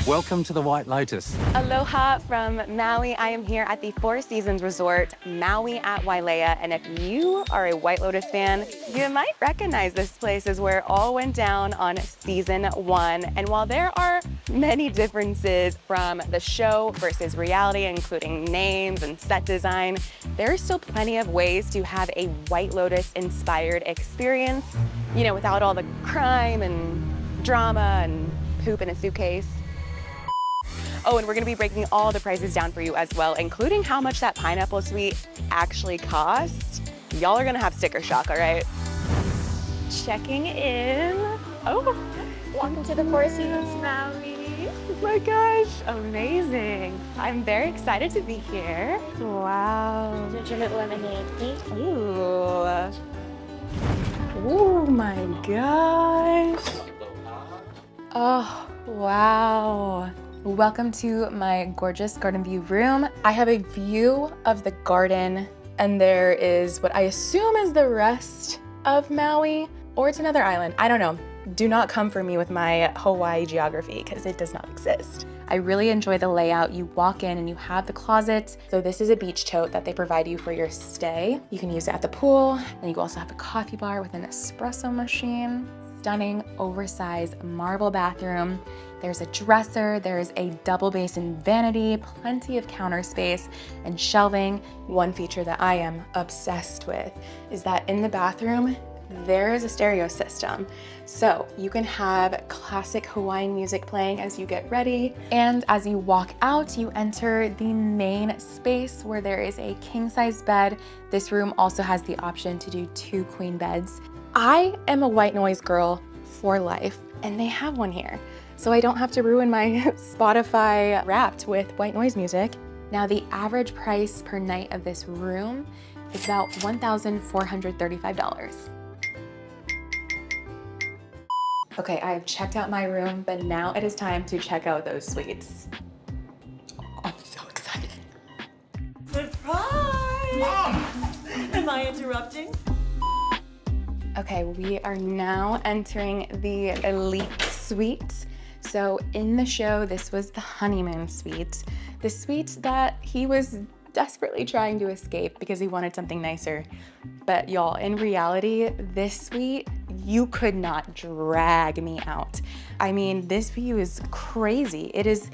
Welcome to the White Lotus. Aloha from Maui. I am here at the Four Seasons Resort Maui at Wailea, and if you are a White Lotus fan, you might recognize this place as where it all went down on season 1. And while there are many differences from the show versus reality, including names and set design, there are still plenty of ways to have a White Lotus inspired experience, you know, without all the crime and drama and poop in a suitcase. Oh, and we're gonna be breaking all the prices down for you as well, including how much that pineapple suite actually costs. Y'all are gonna have sticker shock, all right? Checking in. Oh, Welcome to the Four Seasons Maui. oh my gosh, amazing. I'm very excited to be here. Wow. Legitimate lemonade, please. Ooh. Oh my gosh. Oh, wow. Welcome to my gorgeous garden view room. I have a view of the garden, and there is what I assume is the rest of Maui, or it's another island. I don't know. Do not come for me with my Hawaii geography because it does not exist. I really enjoy the layout. You walk in and you have the closet. So this is a beach tote that they provide you for your stay. You can use it at the pool, and you also have a coffee bar with an espresso machine. Stunning, oversized marble bathroom. There's a dresser, there's a double basin vanity, plenty of counter space and shelving. One feature that I am obsessed with is that in the bathroom, there is a stereo system. So you can have classic Hawaiian music playing as you get ready. And as you walk out, you enter the main space where there is a king-size bed. This room also has the option to do 2 queen beds. I am a white noise girl for life, and they have one here. So I don't have to ruin my Spotify Wrapped with white noise music. Now the average price per night of this room is about $1,435. Okay, I have checked out my room, but now it is time to check out those suites. Oh, I'm so excited. Surprise! Mom! Am I interrupting? Okay, we are now entering the elite suite. So in the show, this was the honeymoon suite, the suite that he was desperately trying to escape because he wanted something nicer. But y'all, in reality, this suite, you could not drag me out. I mean, this view is crazy. It is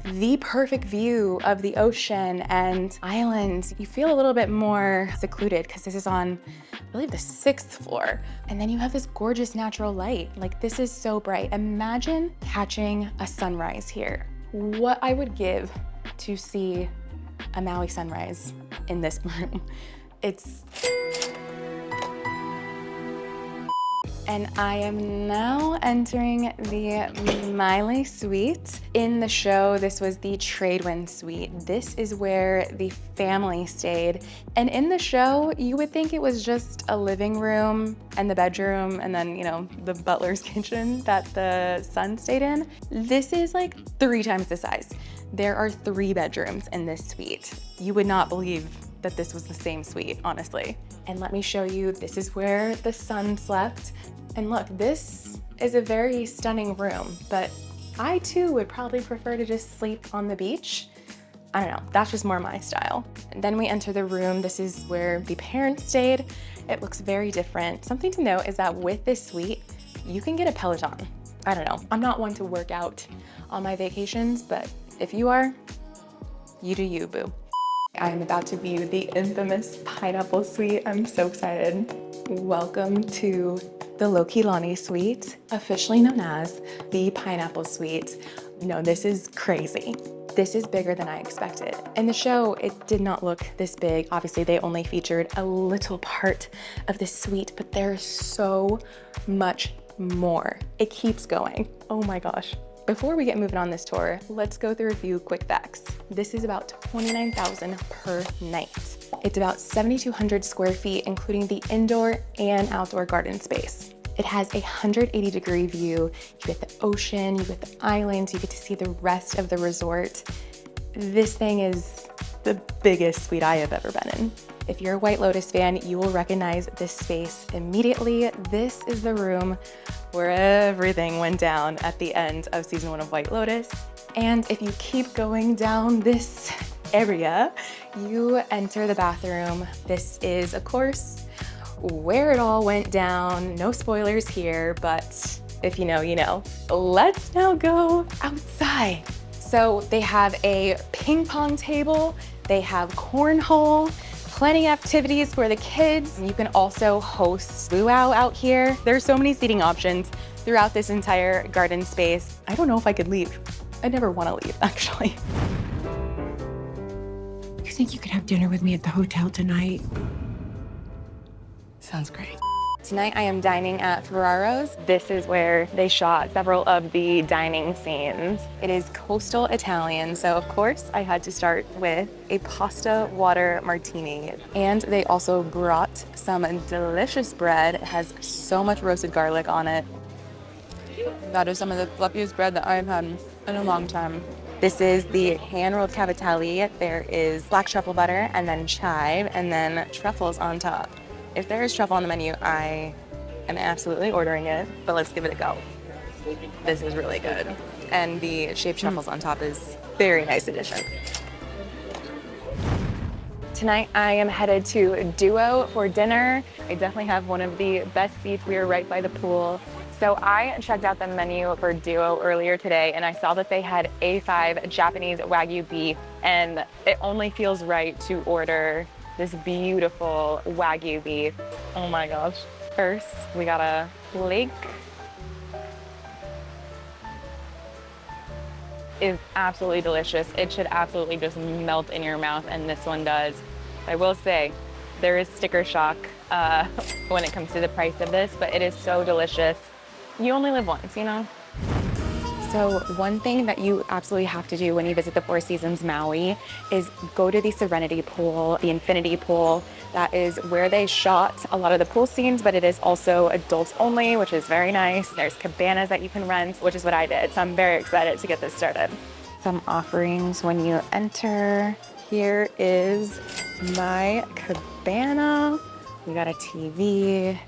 the perfect view of the ocean and islands. You feel a little bit more secluded because this is on, I believe, the 6th floor. And then you have this gorgeous natural light. Like, this is so bright. Imagine catching a sunrise here. What I would give to see a Maui sunrise in this room. And I am now entering the Maile suite. In the show, this was the Tradewinds suite. This is where the family stayed. And in the show, you would think it was just a living room and the bedroom and then, you know, the butler's kitchen that the son stayed in. This is like 3 times the size. There are 3 bedrooms in this suite. You would not believe that this was the same suite, honestly. And let me show you, this is where the son slept. And look, this is a very stunning room, but I too would probably prefer to just sleep on the beach. I don't know, that's just more my style. And then we enter the room. This is where the parents stayed. It looks very different. Something to note is that with this suite, you can get a Peloton. I don't know, I'm not one to work out on my vacations, but if you are, you do you, boo. I am about to view the infamous pineapple suite. I'm so excited. Welcome to the Lokelani suite, officially known as the pineapple suite. No, this is crazy. This is bigger than I expected. In the show, it did not look this big. Obviously, they only featured a little part of the suite, but there's so much more. It keeps going. Oh my gosh. Before we get moving on this tour, let's go through a few quick facts. This is about $29,000 per night. It's about 7,200 square feet, including the indoor and outdoor garden space. It has a 180-degree view. You get the ocean, you get the islands, you get to see the rest of the resort. This thing is the biggest suite I have ever been in. If you're a White Lotus fan, you will recognize this space immediately. This is the room where everything went down at the end of season 1 of White Lotus. And if you keep going down this area, you enter the bathroom. This is, of course, where it all went down. No spoilers here, but if you know, you know. Let's now go outside. So they have a ping pong table, they have cornhole, plenty of activities for the kids. You can also host luau out here. There's so many seating options throughout this entire garden space. I don't know if I could leave. I never want to leave, actually. You think you could have dinner with me at the hotel tonight? Sounds great. Tonight I am dining at Ferraro's. This is where they shot several of the dining scenes. It is coastal Italian, so of course I had to start with a pasta water martini. And they also brought some delicious bread. It has so much roasted garlic on it. That is some of the fluffiest bread that I've had in a long time. This is the hand-rolled cavatelli. There is black truffle butter and then chive and then truffles on top. If there is truffle on the menu, I am absolutely ordering it, but let's give it a go. This is really good. And the shaved truffles on top is very nice addition. Tonight I am headed to Duo for dinner. I definitely have one of the best seats. We are right by the pool. So I checked out the menu for Duo earlier today and I saw that they had A5 Japanese Wagyu beef, and it only feels right to order this beautiful Wagyu beef. Oh my gosh. First, we got a lake. It's absolutely delicious. It should absolutely just melt in your mouth, and this one does. I will say, there is sticker shock when it comes to the price of this, but it is so delicious. You only live once, you know? So one thing that you absolutely have to do when you visit the Four Seasons Maui is go to the Serenity Pool, the Infinity Pool. That is where they shot a lot of the pool scenes, but it is also adults only, which is very nice. There's cabanas that you can rent, which is what I did. So I'm very excited to get this started. Some offerings when you enter. Here is my cabana. We got a TV,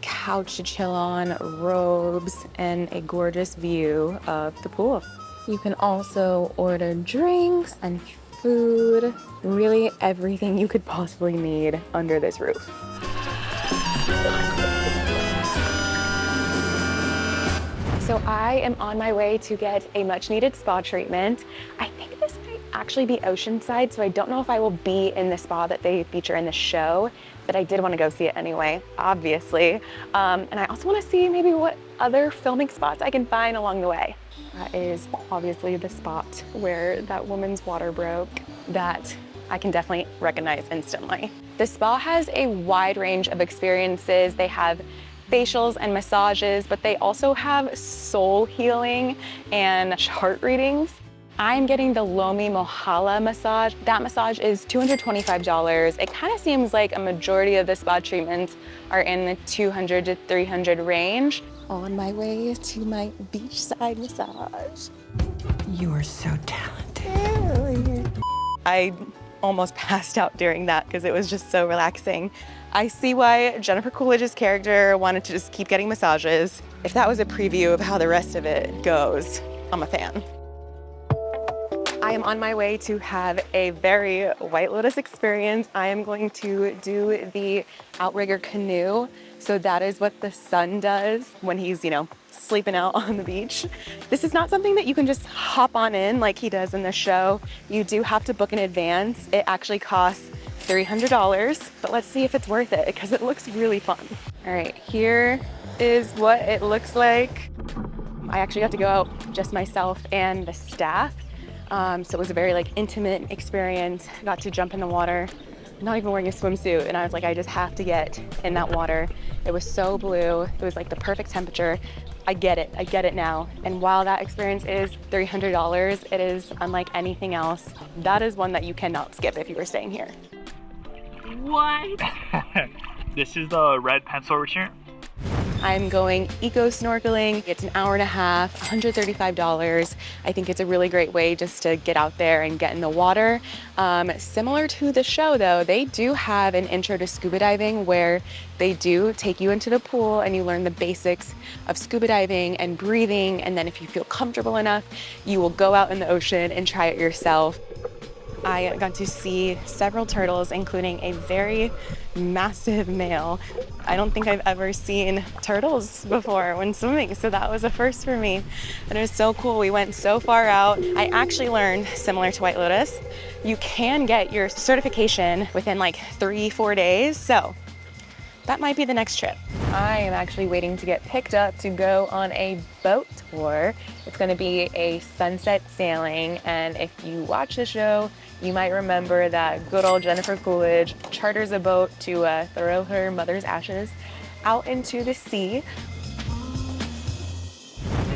couch to chill on, robes, and a gorgeous view of the pool. You can also order drinks and food, really everything you could possibly need under this roof. So I am on my way to get a much needed spa treatment. I think this might actually be oceanside, so I don't know if I will be in the spa that they feature in the show, but I did want to go see it anyway, obviously. And I also want to see maybe what other filming spots I can find along the way. That is obviously the spot where that woman's water broke that I can definitely recognize instantly. The spa has a wide range of experiences. They have facials and massages, but they also have soul healing and chart readings. I'm getting the Lomi Mohala massage. That massage is $225. It kind of seems like a majority of the spa treatments are in the $200 to $300 range. On my way to my beachside massage. You are so talented. I almost passed out during that because it was just so relaxing. I see why Jennifer Coolidge's character wanted to just keep getting massages. If that was a preview of how the rest of it goes, I'm a fan. I am on my way to have a very White Lotus experience. I am going to do the outrigger canoe. So that is what the son does when he's, sleeping out on the beach. This is not something that you can just hop on in like he does in the show. You do have to book in advance. It actually costs $300, but let's see if it's worth it because it looks really fun. All right, here is what it looks like. I actually got to go out just myself and the staff. So it was a very intimate experience. Got to jump in the water, not even wearing a swimsuit. And I was like, I just have to get in that water. It was so blue. It was the perfect temperature. I get it now. And while that experience is $300, it is unlike anything else. That is one that you cannot skip if you were staying here. What? This is the red pencil return. I'm going eco snorkeling. It's an hour and a half, $135. I think it's a really great way just to get out there and get in the water. Similar to the show though, they do have an intro to scuba diving where they do take you into the pool and you learn the basics of scuba diving and breathing. And then if you feel comfortable enough, you will go out in the ocean and try it yourself. I got to see several turtles, including a very massive male. I don't think I've ever seen turtles before when swimming, so that was a first for me. And it was so cool. We went so far out. I actually learned, similar to White Lotus, you can get your certification within like 3-4 days. So that might be the next trip. I am actually waiting to get picked up to go on a boat tour. It's gonna be a sunset sailing, and if you watch the show, you might remember that good old Jennifer Coolidge charters a boat to throw her mother's ashes out into the sea.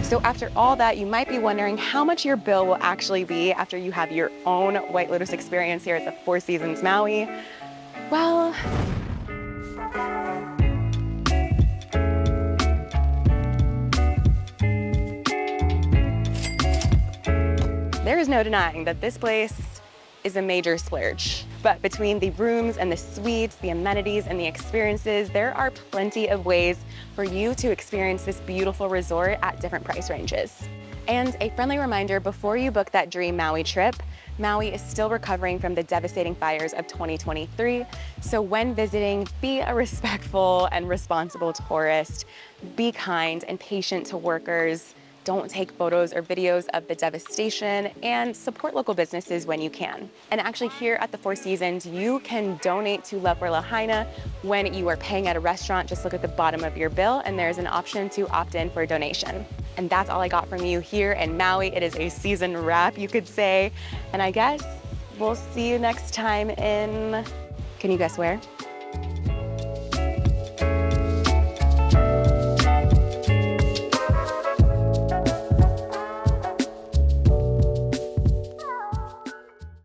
So after all that, you might be wondering how much your bill will actually be after you have your own White Lotus experience here at the Four Seasons Maui. Well, there is no denying that this place is a major splurge. But between the rooms and the suites, the amenities and the experiences, there are plenty of ways for you to experience this beautiful resort at different price ranges. And a friendly reminder, before you book that dream Maui trip, Maui is still recovering from the devastating fires of 2023. So when visiting, be a respectful and responsible tourist. Be kind and patient to workers. Don't take photos or videos of the devastation, and support local businesses when you can. And actually here at the Four Seasons, you can donate to Love for Lahaina when you are paying at a restaurant. Just look at the bottom of your bill and there's an option to opt in for a donation. And that's all I got from you here in Maui. It is a season wrap, you could say. And I guess we'll see you next time in, can you guess where?